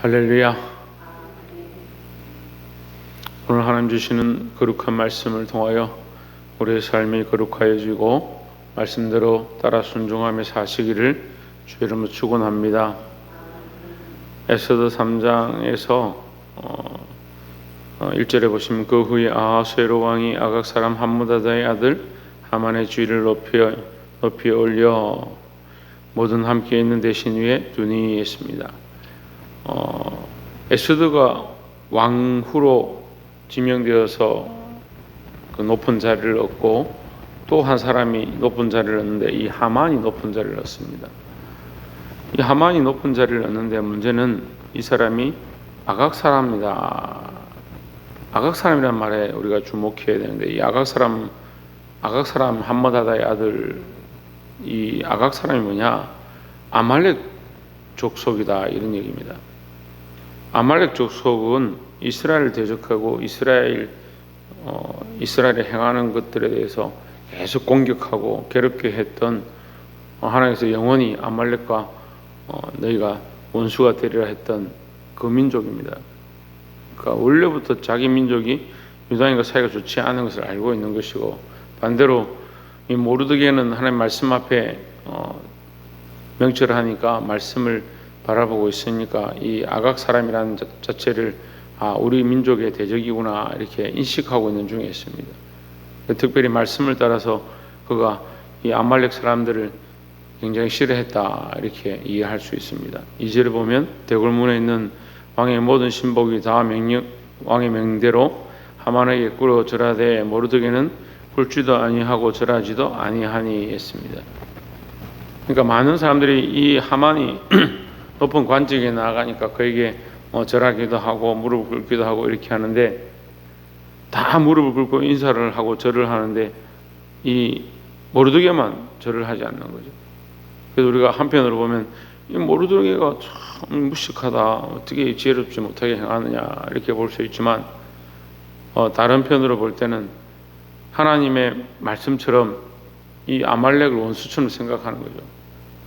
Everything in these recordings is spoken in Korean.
할렐루야. 오늘 하나님 주시는 거룩한 말씀을 통하여 우리의 삶이 거룩하여지고 말씀대로 따라 순종하며 사시기를 주 이름으로 축원합니다. 에스더 3장에서 1절에 보시면 그 후에 아하수에로 왕이 아각 사람 함므다다의 아들 하만의 주의를 높이 올려 모든 함께 있는 대신 위에 두니 했습니다. 에스더가 왕후로 지명되어서 그 높은 자리를 얻고 또 한 사람이 높은 자리를 얻는데 이 하만이 높은 자리를 얻습니다. 이 하만이 높은 자리를 얻는데 문제는 이 사람이 아각 사람입니다. 아각 사람이란 말에 우리가 주목해야 되는데 이 아각 사람 함므다다의 아들 이 아각 사람이 뭐냐? 아말렉 족속이다 이런 얘기입니다. 아말렉 족속은 이스라엘을 대적하고 이스라엘에 행하는 것들에 대해서 계속 공격하고 괴롭게 했던 하나님께서 영원히 아말렉과 너희가 원수가 되리라 했던 그 민족입니다. 그러니까 원래부터 자기 민족이 유다인과 사이가 좋지 않은 것을 알고 있는 것이고 반대로 이 모르드게는 하나님 말씀 앞에 명철을 하니까 말씀을 바라보고 있으니까 이 아각 사람이라는 자체를 우리 민족의 대적이구나 이렇게 인식하고 있는 중에 있습니다. 특별히 말씀을 따라서 그가 이 아말렉 사람들을 굉장히 싫어했다 이렇게 이해할 수 있습니다. 2절에 보면 대궐문에 있는 왕의 모든 신복이 다 왕의 명대로 하만에게 꿇어 절하되 모르드게는 꿇지도 아니하고 절하지도 아니하니 했습니다. 그러니까 많은 사람들이 이 하만이 높은 관직에 나아가니까 그에게 절하기도 하고 무릎을 꿇기도 하고 이렇게 하는데 다 무릎을 꿇고 인사를 하고 절을 하는데 이 모르드게만 절을 하지 않는 거죠. 그래서 우리가 한편으로 보면 이 모르드게가 참 무식하다, 어떻게 지혜롭지 못하게 행하느냐 이렇게 볼 수 있지만 다른 편으로 볼 때는 하나님의 말씀처럼 이 아말렉을 원수처럼 생각하는 거죠.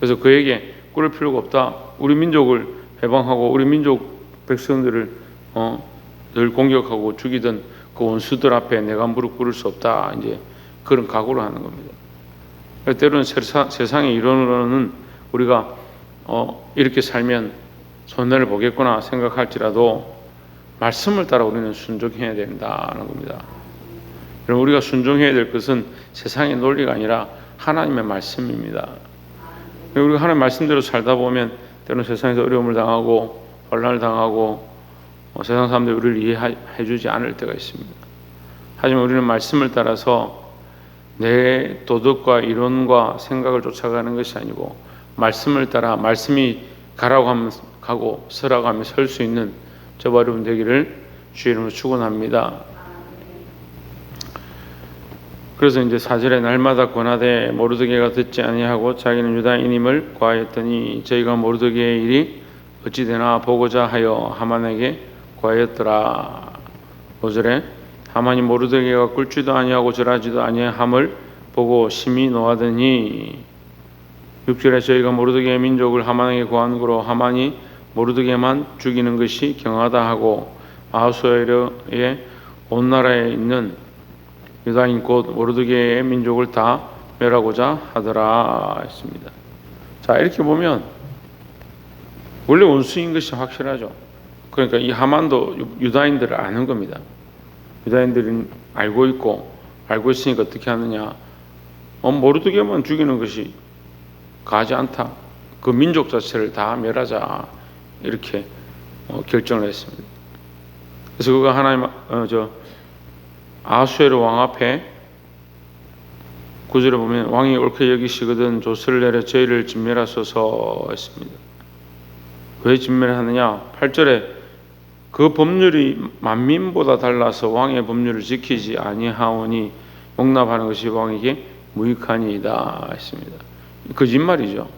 그래서 그에게 꿇을 필요가 없다. 우리 민족을 해방하고 우리 민족 백성들을 늘 공격하고 죽이던 그 원수들 앞에 내가 무릎 꿇을 수 없다. 이제 그런 각오를 하는 겁니다. 때로는 세상의 이론으로는 우리가 이렇게 살면 손해를 보겠구나 생각할지라도 말씀을 따라 우리는 순종해야 된다는 겁니다. 그럼 우리가 순종해야 될 것은 세상의 논리가 아니라 하나님의 말씀입니다. 우리가 하나님의 말씀대로 살다 보면 때로는 세상에서 어려움을 당하고 혼란을 당하고 세상 사람들이 우리를 이해해 주지 않을 때가 있습니다. 하지만 우리는 말씀을 따라서 내 도덕과 이론과 생각을 쫓아가는 것이 아니고 말씀을 따라 말씀이 가라고 하면 가고 서라고 하면 설 수 있는 저와 여러분 되기를 주의 이름으로 축원합니다. 그래서 이제 4절에 날마다 권하되 모르드게가 듣지 아니하고 자기는 유다인임을 고하였더니 저희가 모르드게의 일이 어찌 되나 보고자 하여 하만에게 고하였더라. 5절에 하만이 모르드게가 꿇지도 아니하고 절하지도 아니함을 보고 심히 노하더니 6절에 저희가 모르드게의 민족을 하만에게 고한 거로 하만이 모르드게만 죽이는 것이 경하다 하고 아하수에로의 온 나라에 있는 유다인 곧 모르드게의 민족을 다 멸하고자 하더라 했습니다. 자, 이렇게 보면 원래 원수인 것이 확실하죠. 그러니까 이 하만도 유다인들을 아는 겁니다. 유다인들은 알고 있으니까 어떻게 하느냐? 모르드게만 죽이는 것이 가지 않다. 그 민족 자체를 다 멸하자 이렇게 결정을 했습니다. 그래서 그가 하나님 아하수에로 왕 앞에 9절에 보면 왕이 옳게 여기시거든 조서를 내려 저희를 진멸하소서 했습니다. 왜 진멸하느냐? 8절에 그 법률이 만민보다 달라서 왕의 법률을 지키지 아니하오니 용납하는 것이 왕에게 무익하니이다 했습니다. 거짓말이죠.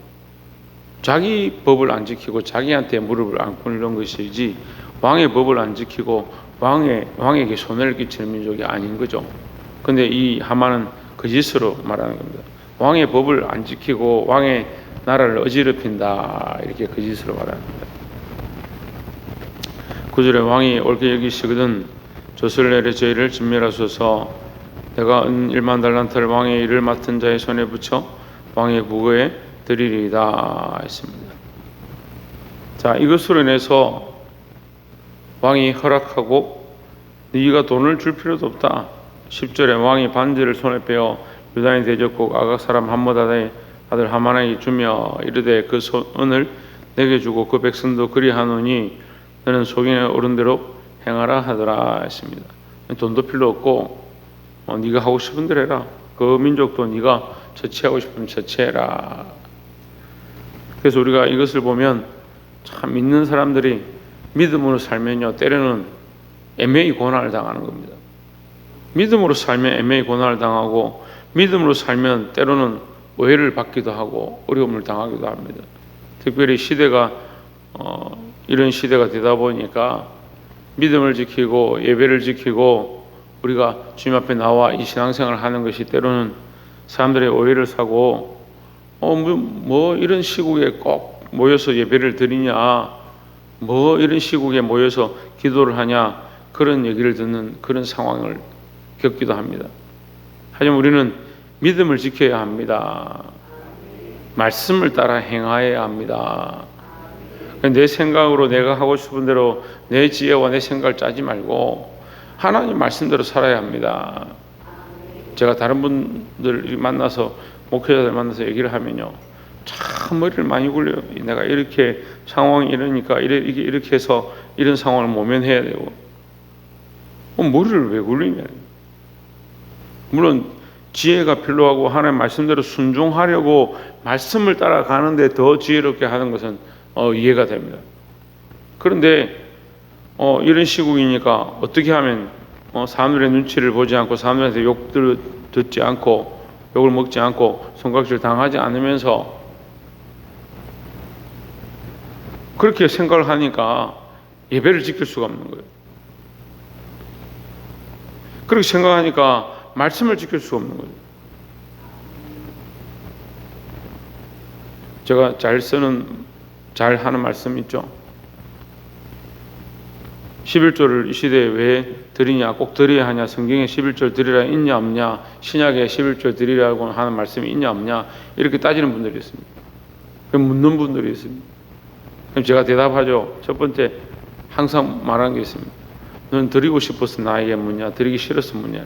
자기 법을 안 지키고 자기한테 무릎을 안 꿇는 것이지 왕의 법을 안 지키고 왕에게 손해를 끼치는 민족이 아닌 거죠. 근데 이 하만은 거짓으로 말하는 겁니다. 왕의 법을 안 지키고 왕의 나라를 어지럽힌다 이렇게 거짓으로 말합니다. 9절에 왕이 옳게 여기시거든 젖을 내려 저희를 진멸하소서. 내가 은 1만 달란트를 왕의 일을 맡은 자의 손에 붙여 왕의 부거에 드리리이다 했습니다. 자, 이것으로 인해서 왕이 허락하고 네가 돈을 줄 필요도 없다. 10절에 왕이 반지를 손에 빼어 유다인 대적국 아각 사람 함므다다의 아들 하만에게 주며 이르되 그 은을 내게 주고 그 백성도 그리하노니 너는 속인에 오른 대로 행하라 하더라 했습니다. 돈도 필요 없고 네가 하고 싶은 대로 해라. 그 민족도 네가 처치하고 싶으면 처치해라. 그래서 우리가 이것을 보면 참 믿는 사람들이 믿음으로 살면요 때로는 애매히 고난을 당하는 겁니다. 믿음으로 살면 애매히 고난을 당하고 믿음으로 살면 때로는 오해를 받기도 하고 어려움을 당하기도 합니다. 특별히 시대가 이런 시대가 되다 보니까 믿음을 지키고 예배를 지키고 우리가 주님 앞에 나와 이 신앙생활을 하는 것이 때로는 사람들의 오해를 사고 뭐 이런 시국에 꼭 모여서 예배를 드리냐, 뭐 이런 시국에 모여서 기도를 하냐, 그런 얘기를 듣는 그런 상황을 겪기도 합니다. 하지만 우리는 믿음을 지켜야 합니다. 말씀을 따라 행하여야 합니다. 내 생각으로 내가 하고 싶은 대로 내 지혜와 내 생각을 짜지 말고 하나님 말씀대로 살아야 합니다. 제가 다른 분들 만나서 목회자들 만나서 얘기를 하면요 참 머리를 많이 굴려요. 내가 이렇게 상황이 이러니까 이렇게 해서 이런 상황을 모면해야 되고 머리를 왜 굴리냐. 물론 지혜가 필요하고 하나님 말씀대로 순종하려고 말씀을 따라가는데 더 지혜롭게 하는 것은 이해가 됩니다. 그런데 이런 시국이니까 어떻게 하면 사람들의 눈치를 보지 않고 사람들한테 욕들을 듣지 않고 욕을 먹지 않고 손가락질 당하지 않으면서 그렇게 생각을 하니까 예배를 지킬 수가 없는 거예요. 그렇게 생각하니까 말씀을 지킬 수가 없는 거예요. 제가 잘 하는 말씀 있죠. 11조를 이 시대에 왜 드리냐, 꼭 드려야 하냐, 성경에 11조 드리라 있냐 없냐, 신약에 11조 드리라고 하는 말씀이 있냐 없냐, 이렇게 따지는 분들이 있습니다. 묻는 분들이 있습니다. 그럼 제가 대답하죠. 첫 번째, 항상 말하는 게 있습니다. 너는 드리고 싶어서 나에게 묻냐, 드리기 싫어서 묻냐.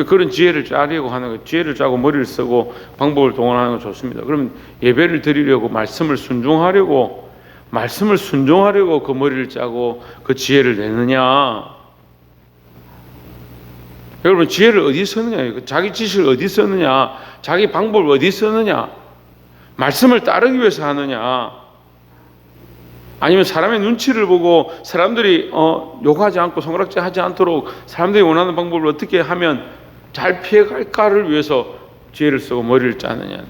그런 지혜를 짜려고 하는 거예요. 지혜를 짜고 머리를 쓰고 방법을 동원하는 건 좋습니다. 그러면 예배를 드리려고 말씀을 순종하려고 그 머리를 짜고 그 지혜를 내느냐. 여러분 지혜를 어디 쓰느냐. 자기 지식을 어디 쓰느냐. 자기 방법을 어디 쓰느냐. 말씀을 따르기 위해서 하느냐. 아니면 사람의 눈치를 보고 사람들이 욕하지 않고 손가락질 하지 않도록 사람들이 원하는 방법을 어떻게 하면 잘 피해갈까를 위해서 지혜를 쓰고 머리를 짜느냐.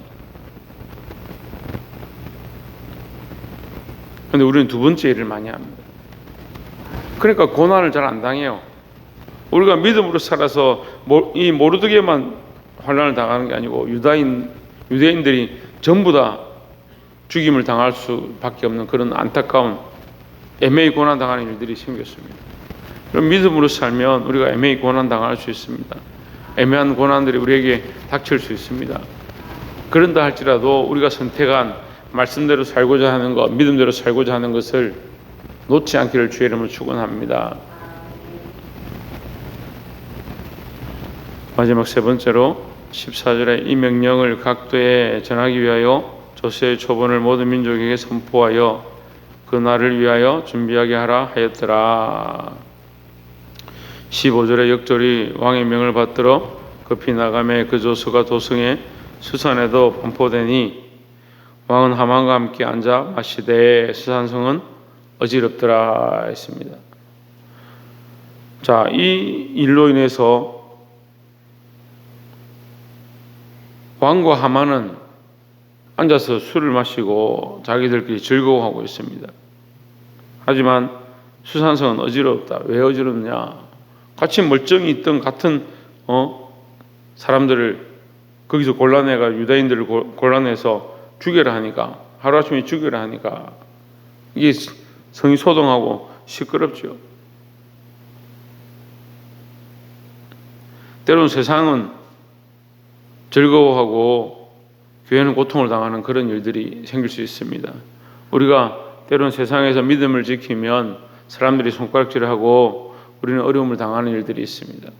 그런데 우리는 두 번째 일을 많이 합니다. 그러니까 고난을 잘 안 당해요. 우리가 믿음으로 살아서 이 모르드게만 환난을 당하는 게 아니고 유대인들이 전부 다 죽임을 당할 수밖에 없는 그런 안타까운 애매히 고난 당하는 일들이 생겼습니다. 그럼 믿음으로 살면 우리가 애매히 고난 당할 수 있습니다. 애매한 고난들이 우리에게 닥칠 수 있습니다. 그런다 할지라도 우리가 선택한 말씀대로 살고자 하는 것, 믿음대로 살고자 하는 것을 놓지 않기를 주의 이름으로 축원합니다. 마지막 세 번째로 14절에 이 명령을 각도에 전하기 위하여 조세의 초본을 모든 민족에게 선포하여 그 날을 위하여 준비하게 하라 하였더라. 15절의 역절이 왕의 명을 받들어 급히 나가매 그 조서가 도성의 수산에도 반포되니 왕은 하만과 함께 앉아 마시되 수산성은 어지럽더라 했습니다. 자, 이 일로 인해서 왕과 하만은 앉아서 술을 마시고 자기들끼리 즐거워하고 있습니다. 하지만 수산성은 어지럽다. 왜 어지럽냐? 같이 멀쩡히 있던 같은 사람들을 거기서 곤란해가 유다인들을 곤란해서 죽여라 하니까 하루아침에 죽여라 하니까 이게 성이 소동하고 시끄럽죠. 때로는 세상은 즐거워하고 교회는 고통을 당하는 그런 일들이 생길 수 있습니다. 우리가 때로는 세상에서 믿음을 지키면 사람들이 손가락질하고 우리는 어려움을 당하는 일들이 있습니다.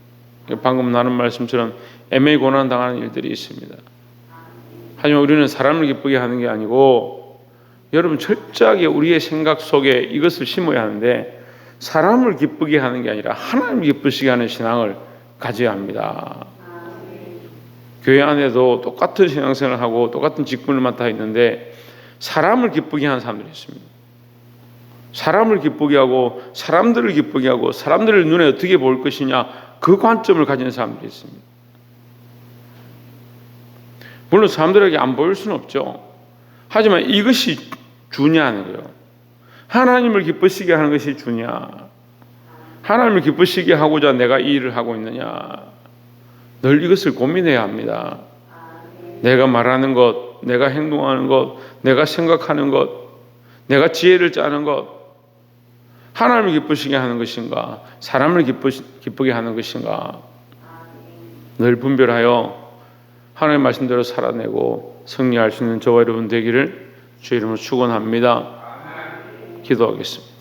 방금 나눈 말씀처럼 애매히 고난 당하는 일들이 있습니다. 하지만 우리는 사람을 기쁘게 하는 게 아니고, 여러분 철저하게 우리의 생각 속에 이것을 심어야 하는데, 사람을 기쁘게 하는 게 아니라 하나님을 기쁘시게 하는 신앙을 가져야 합니다. 교회 안에도 똑같은 신앙생활을 하고 똑같은 직분을 맡아 있는데 사람을 기쁘게 하는 사람들이 있습니다. 사람을 기쁘게 하고 사람들을 기쁘게 하고 사람들을 눈에 어떻게 볼 것이냐, 그 관점을 가진 사람들이 있습니다. 물론 사람들에게 안 보일 수는 없죠. 하지만 이것이 주냐는 거예요. 하나님을 기쁘시게 하는 것이 주냐, 하나님을 기쁘시게 하고자 내가 이 일을 하고 있느냐, 늘 이것을 고민해야 합니다. 내가 말하는 것, 내가 행동하는 것, 내가 생각하는 것, 내가 지혜를 짜는 것, 하나님을 기쁘시게 하는 것인가, 사람을 기쁘게 하는 것인가, 늘 분별하여 하나님의 말씀대로 살아내고 승리할 수 있는 저와 여러분 되기를 주의 이름으로 축원합니다. 기도하겠습니다.